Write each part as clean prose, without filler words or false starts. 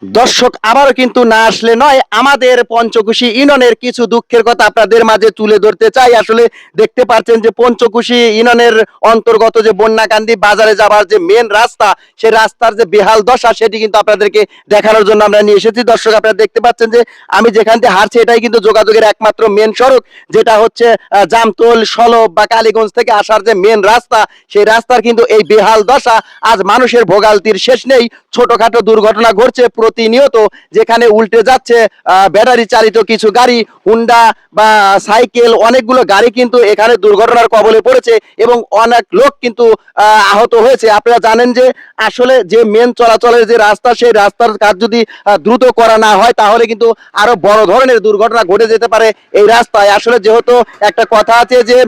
দর্শক আবারও কিন্তু না আসলে নয়, আমাদের পঞ্চকুশি ইউনিয়নের কিছু দুঃখের কথা আপনাদের মাঝে তুলে ধরতে চাই। আসলে দেখতে পাচ্ছেন যে পঞ্চকুশি ইউনিয়নের অন্তর্গত যে বন্যাকান্দি বাজারে যাবার যে মেন রাস্তা, সেই রাস্তার যে বেহাল দশা সেটি কিন্তু আপনাদেরকে দেখানোর জন্য আমরা নিয়ে এসেছি। দর্শক আপনারা দেখতে পাচ্ছেন যে আমি যেখান থেকে হাঁটছি এটাই কিন্তু যোগাযোগের একমাত্র মেন সড়ক, যেটা হচ্ছে জামতল, সলব বা কালীগঞ্জ থেকে আসার যে মেন রাস্তা, সেই রাস্তার কিন্তু এই বেহাল দশা। আজ মানুষের ভোগান্তির শেষ নেই, ছোটখাটো দুর্ঘটনা ঘটছে প্রতিনিয়ত, যেখানে উল্টে যাচ্ছে ব্যাটারি চালিত কিছু গাড়ি, হুন্ডা বা সাইকেল, অনেকগুলো গাড়ি কিন্তু এখানে দুর্ঘটনার কবলে পড়েছে এবং অনেক লোক কিন্তু আহত হয়েছে। আপনারা জানেন যে আসলে যে মেন চলাচলের যে রাস্তা, সেই রাস্তার কাজ যদি দ্রুত করা না হয় তাহলে কিন্তু আরো বড় ধরনের দুর্ঘটনা ঘটে যেতে পারে এই রাস্তায়। আসলে যেহেতু একটা কথা আছে যে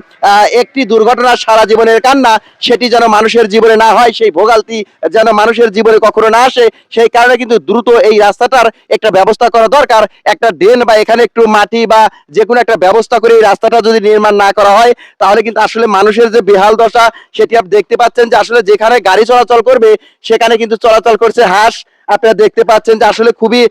একটি দুর্ঘটনা সারা জীবনের কান্না, সেটি যেন মানুষের জীবনে না হয়, সেই ভোগান্তি যেন মানুষের জীবনে কখনো না আসে, সেই কারণে কিন্তু দ্রুত এই রাস্তাটার একটা ব্যবস্থা করা দরকার। একটা ড্রেন বা এখানে একটু মাটি বা যে কোনো একটা ব্যবস্থা করে এই রাস্তাটা যদি নির্মাণ না করা হয় তাহলে কিন্তু আসলে মানুষের যে বেহাল দশা সেটি আপনি দেখতে পাচ্ছেন যে আসলে যেখানে গাড়ি চলাচল করবে সেখানে কিন্তু চলাচল করছে হাঁস। আপনারা দেখতে পাচ্ছেন যে আসলে খুবই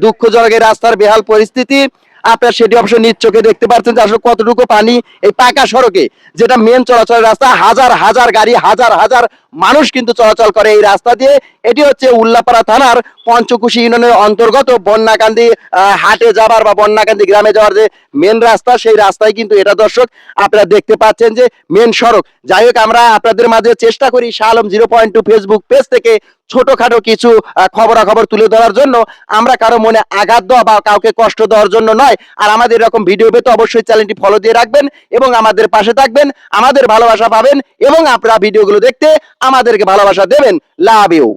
দুঃখজনক এই রাস্তার বেহাল পরিস্থিতি। আপনার সেটি অবশ্য নিজ চোখে দেখতে পাচ্ছেন যে আসলে কতটুকু পানি এই পাকা সড়কে, যেটা মেন চলাচলের রাস্তা, হাজার হাজার গাড়ি, হাজার হাজার মানুষ কিন্তু চলাচল করে এই রাস্তা দিয়ে। এটি হচ্ছে উল্লাপাড়া থানার পঞ্চকুশি ইউনিয়নের অন্তর্গত বন্যাকান্দি হাটে যাবার বা বন্যাকান্দি গ্রামে যাওয়ার যে মেন রাস্তা, সেই রাস্তায় কিন্তু এটা দর্শক আপনারা দেখতে পাচ্ছেন যে মেন সড়ক। যাই হোক, আমরা আপনাদের মাঝে চেষ্টা করি শাহ আলম 0.2 ফেসবুক পেজ থেকে ছোটখাটো কিছু খবরাখবর তুলে ধরার জন্য। আমরা কারো মনে আঘাত দেওয়া বা কাউকে কষ্ট দেওয়ার জন্য নয়। আর আমাদের এরকম ভিডিও পেতে অবশ্যই চ্যানেলটি ফলো দিয়ে রাখবেন এবং আমাদের পাশে থাকবেন, আমাদের ভালোবাসা পাবেন এবং আপনারা ভিডিওগুলো দেখতে আমাদেরকে ভালোবাসা দেবেন। Love you.